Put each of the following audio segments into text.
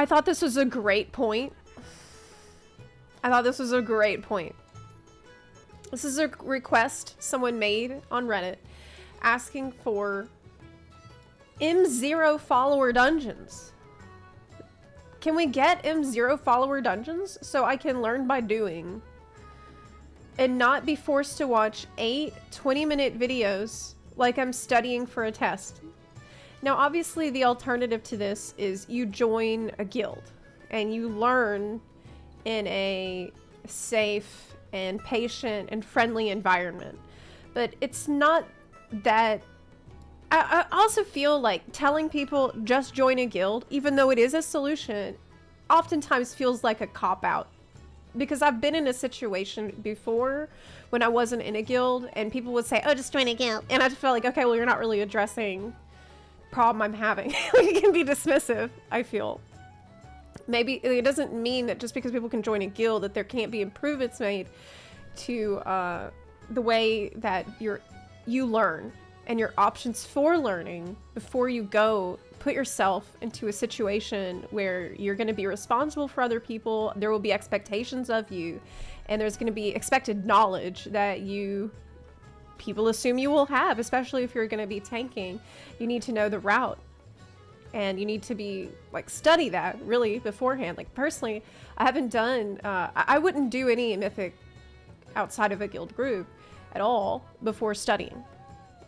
I thought this was a great point. This is a request someone made on Reddit asking for M0 follower dungeons. Can we get M0 follower dungeons so I can learn by doing and not be forced to watch 8 20-minute videos like I'm studying for a test? Now, obviously, the alternative to this is you join a guild and you learn in a safe and patient and friendly environment. But it's not that... I also feel like telling people just join a guild, even though it is a solution, oftentimes feels like a cop-out. Because I've been in a situation before when I wasn't in a guild and people would say, oh, just join a guild. And I just felt like, okay, well, you're not really addressing problem I'm having. It can be dismissive, I feel. Maybe it doesn't mean that just because people can join a guild that there can't be improvements made to the way that you learn and your options for learning before you go put yourself into a situation where you're going to be responsible for other people. There will be expectations of you, and there's going to be expected knowledge that people assume you will have, especially if you're going to be tanking. You need to know the route, and you need to be study that really beforehand. Personally, I haven't done I wouldn't do any Mythic outside of a guild group at all before studying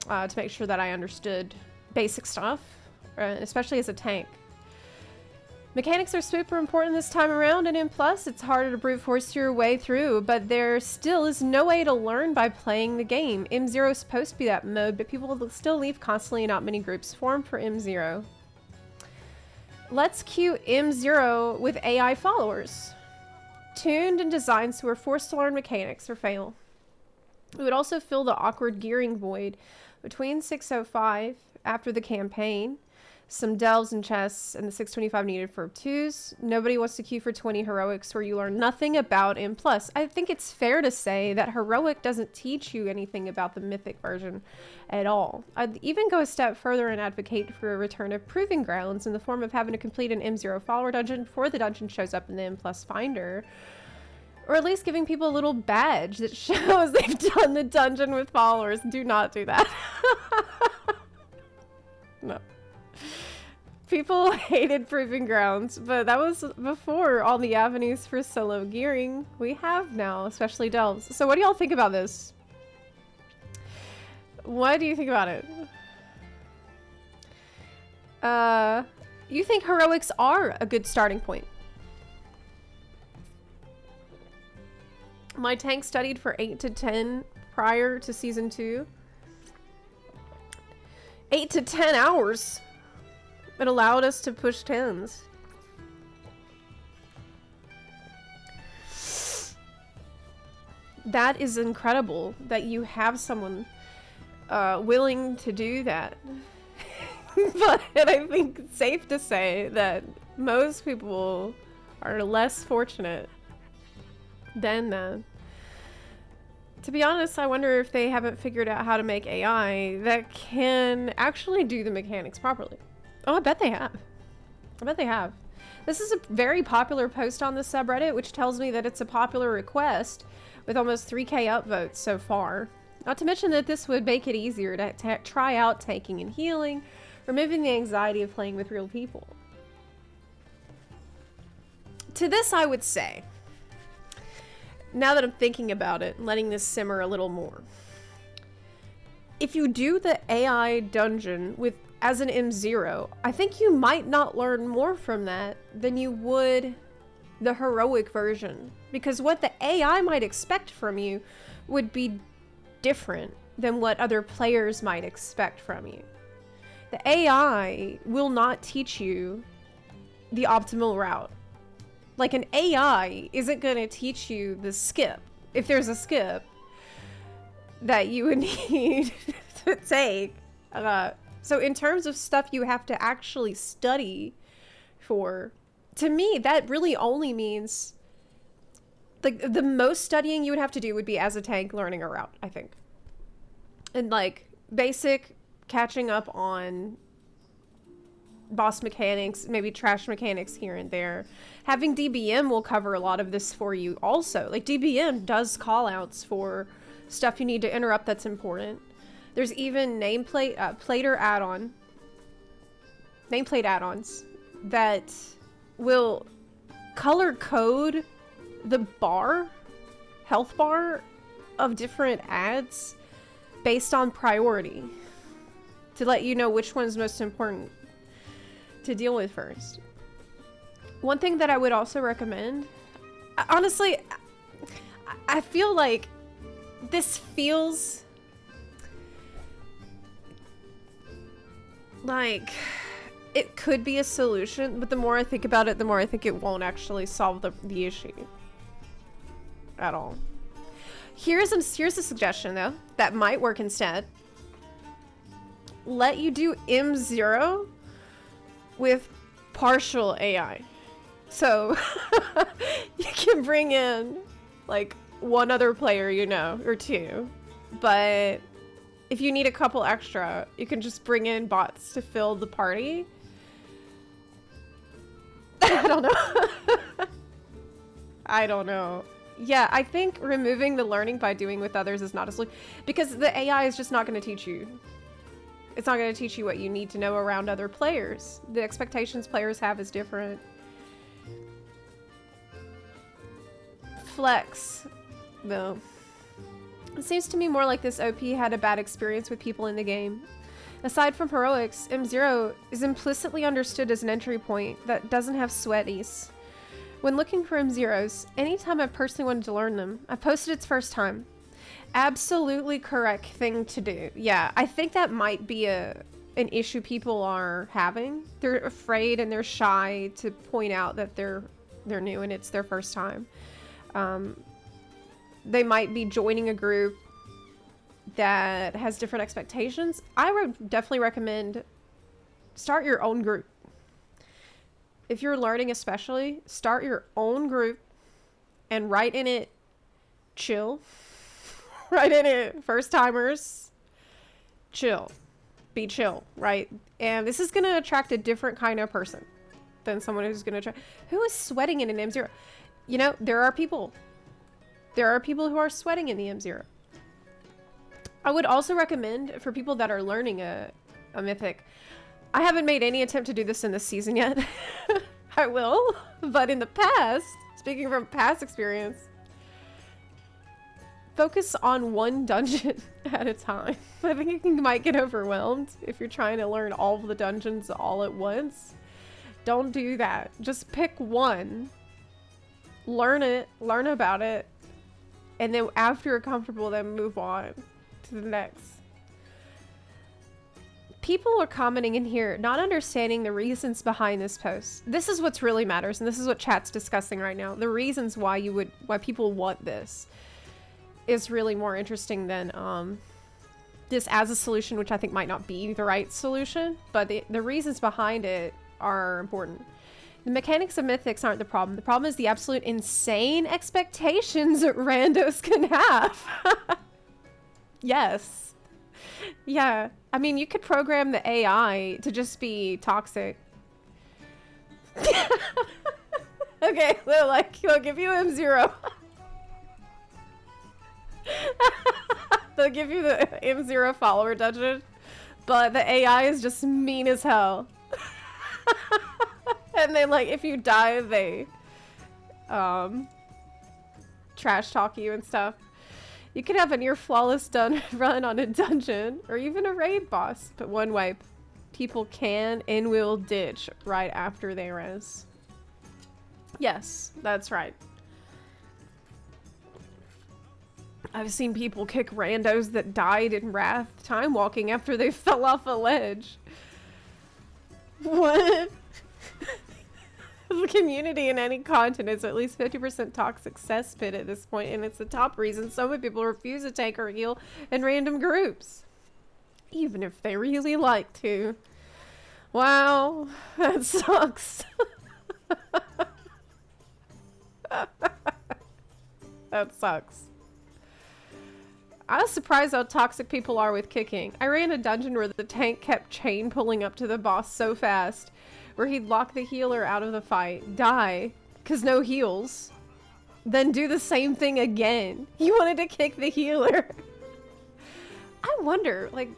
to make sure that I understood basic stuff, especially as a tank. Mechanics are super important this time around, and in Plus, it's harder to brute force your way through, but there still is no way to learn by playing the game. M0 is supposed to be that mode, but people will still leave constantly and not many groups form for M0. Let's cue M0 with AI followers. Tuned and designed so we're forced to learn mechanics or fail. It would also fill the awkward gearing void between 605 after the campaign, some delves and chests, and the 625 needed for 2s. Nobody wants to queue for 20 heroics where you learn nothing about M+. I think it's fair to say that heroic doesn't teach you anything about the Mythic version at all. I'd even go a step further and advocate for a return of proving grounds in the form of having to complete an M0 follower dungeon before the dungeon shows up in the M+ finder. Or at least giving people a little badge that shows they've done the dungeon with followers. Do not do that. No. People hated Proving Grounds, but that was before all the avenues for solo gearing we have now, especially delves. So what do y'all think about this? What do you think about it? You think heroics are a good starting point? My tank studied for 8 to 10 prior to season 2. 8 to 10 hours. It allowed us to push 10s. That is incredible that you have someone willing to do that. But I think it's safe to say that most people are less fortunate than that. To be honest, I wonder if they haven't figured out how to make AI that can actually do the mechanics properly. Oh, I bet they have. I bet they have. This is a very popular post on the subreddit, which tells me that it's a popular request with almost 3K upvotes so far. Not to mention that this would make it easier to try out tanking and healing, removing the anxiety of playing with real people. To this, I would say, now that I'm thinking about it, letting this simmer a little more. If you do the AI dungeon as an M0, I think you might not learn more from that than you would the heroic version. Because what the AI might expect from you would be different than what other players might expect from you. The AI will not teach you the optimal route. Like, an AI isn't going to teach you the skip, if there's a skip, that you would need to take. So in terms of stuff you have to actually study for, to me, that really only means, like, the most studying you would have to do would be as a tank learning a route, I think. And, like, basic catching up on boss mechanics, maybe trash mechanics here and there. Having DBM will cover a lot of this for you also. Like, DBM does call-outs for stuff you need to interrupt that's important. There's even nameplate add-ons that will color code the health bar of different ads based on priority to let you know which one's most important to deal with first. One thing that I would also recommend, honestly, I feel like this feels like it could be a solution, but the more I think about it, the more I think it won't actually solve the issue at all. Here's a suggestion though that might work instead. Let you do M0 with partial AI. So you can bring in like one other player, you know, or two, but if you need a couple extra, you can just bring in bots to fill the party. I don't know. I don't know. Yeah, I think removing the learning by doing with others is not a solution, because the AI is just not going to teach you. It's not going to teach you what you need to know around other players. The expectations players have is different. Flex, though. It seems to me more like this OP had a bad experience with people in the game. Aside from heroics, M0 is implicitly understood as an entry point that doesn't have sweaties. When looking for M0s, anytime I personally wanted to learn them, I posted its first time. Absolutely correct thing to do. Yeah, I think that might be an issue people are having. They're afraid and they're shy to point out that they're new and it's their first time. They might be joining a group that has different expectations. I would definitely recommend start your own group. If you're learning especially, start your own group and write in it chill. Write in it first timers. Chill. Be chill, right? And this is going to attract a different kind of person than someone who's going to attract. Who is sweating in an M0? You know, there are people. There are people who are sweating in the M0. I would also recommend for people that are learning a Mythic. I haven't made any attempt to do this in this season yet. I will, but in the past, speaking from past experience, focus on one dungeon at a time. I think you might get overwhelmed if you're trying to learn all of the dungeons all at once. Don't do that. Just pick one, learn it, learn about it, and then after you're comfortable, then move on to the next. People are commenting in here, not understanding the reasons behind this post. This is what's really matters, and this is what chat's discussing right now. The reasons why people want this is really more interesting than this as a solution, which I think might not be the right solution, but the reasons behind it are important. The mechanics of Mythics aren't the problem. The problem is the absolute insane expectations that randos can have. Yes. Yeah. I mean, you could program the AI to just be toxic. Okay, they'll give you M0. They'll give you the M0 follower dungeon, but the AI is just mean as hell. And then, like, if you die, they trash talk you and stuff. You can have a near flawless run on a dungeon or even a raid boss, but one way people can and will ditch right after they res. Yes, that's right. I've seen people kick randos that died in Wrath time walking after they fell off a ledge. What? The community in any content is at least 50% toxic cesspit at this point, and it's the top reason so many people refuse to take or heal in random groups, even if they really like to. Wow, that sucks. That sucks. I was surprised how toxic people are with kicking. I ran a dungeon where the tank kept chain pulling up to the boss so fast, where he'd lock the healer out of the fight, die, cause no heals, then do the same thing again. He wanted to kick the healer. I wonder, like,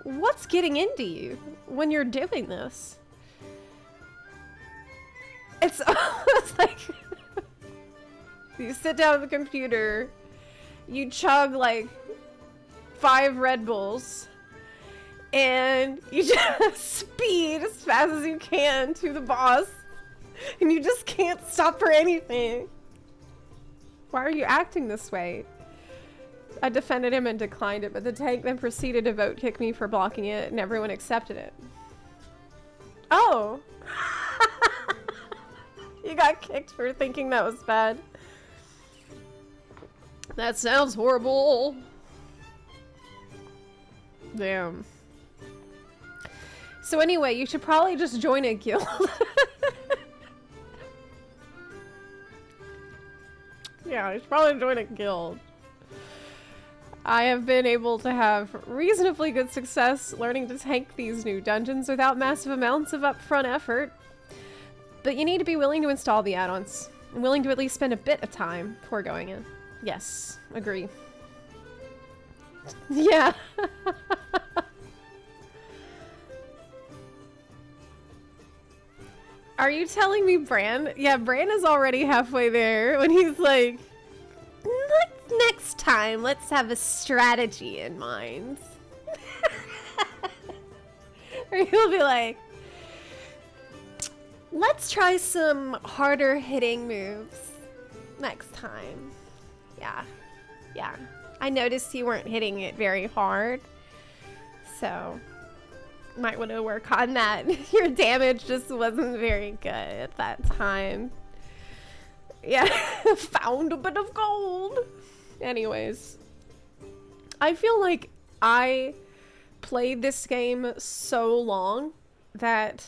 what's getting into you when you're doing this? It's almost like you sit down at the computer, you chug like 5 Red Bulls, and you just speed as fast as you can to the boss, and you just can't stop for anything. Why are you acting this way? I defended him and declined it, but the tank then proceeded to vote kick me for blocking it, and everyone accepted it. Oh! You got kicked for thinking that was bad. That sounds horrible. Damn. So anyway, you should probably just join a guild. Yeah, you should probably join a guild. I have been able to have reasonably good success learning to tank these new dungeons without massive amounts of upfront effort. But you need to be willing to install the add-ons, and willing to at least spend a bit of time before going in. Yes, agree. Yeah. Are you telling me Bran? Yeah, Bran is already halfway there when he's like, next time, let's have a strategy in mind. Or he'll be like, let's try some harder hitting moves next time. Yeah. Yeah. I noticed you weren't hitting it very hard. So, might want to work on that. Your damage just wasn't very good at that time. Yeah. Found a bit of gold. Anyways. I feel like I played this game so long that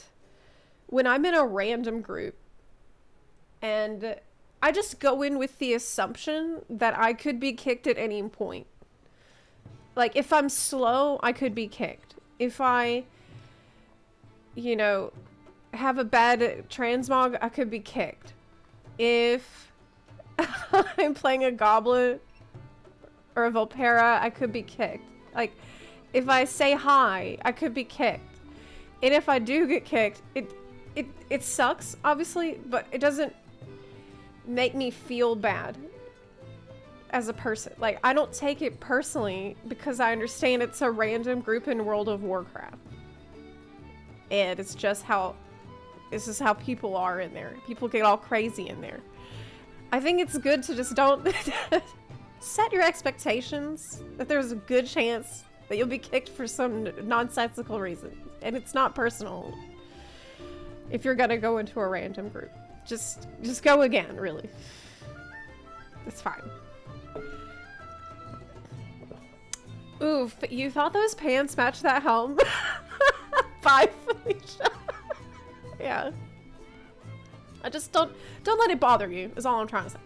when I'm in a random group and I just go in with the assumption that I could be kicked at any point. Like, if I'm slow, I could be kicked. If I, you know, have a bad transmog, I could be kicked. If I'm playing a goblet or a Volpera, I could be kicked. Like, if I say hi, I could be kicked. And if I do get kicked, it sucks, obviously, but it doesn't make me feel bad as a person. Like, I don't take it personally because I understand it's a random group in World of Warcraft. And it's just how, this is how people are in there. People get all crazy in there. I think it's good to just don't set your expectations that there's a good chance that you'll be kicked for some nonsensical reason. And it's not personal. If you're gonna go into a random group. Just go again, really. It's fine. Oof, you thought those pants matched that helm? Bye, Felicia. Yeah. I just don't let it bother you, is all I'm trying to say.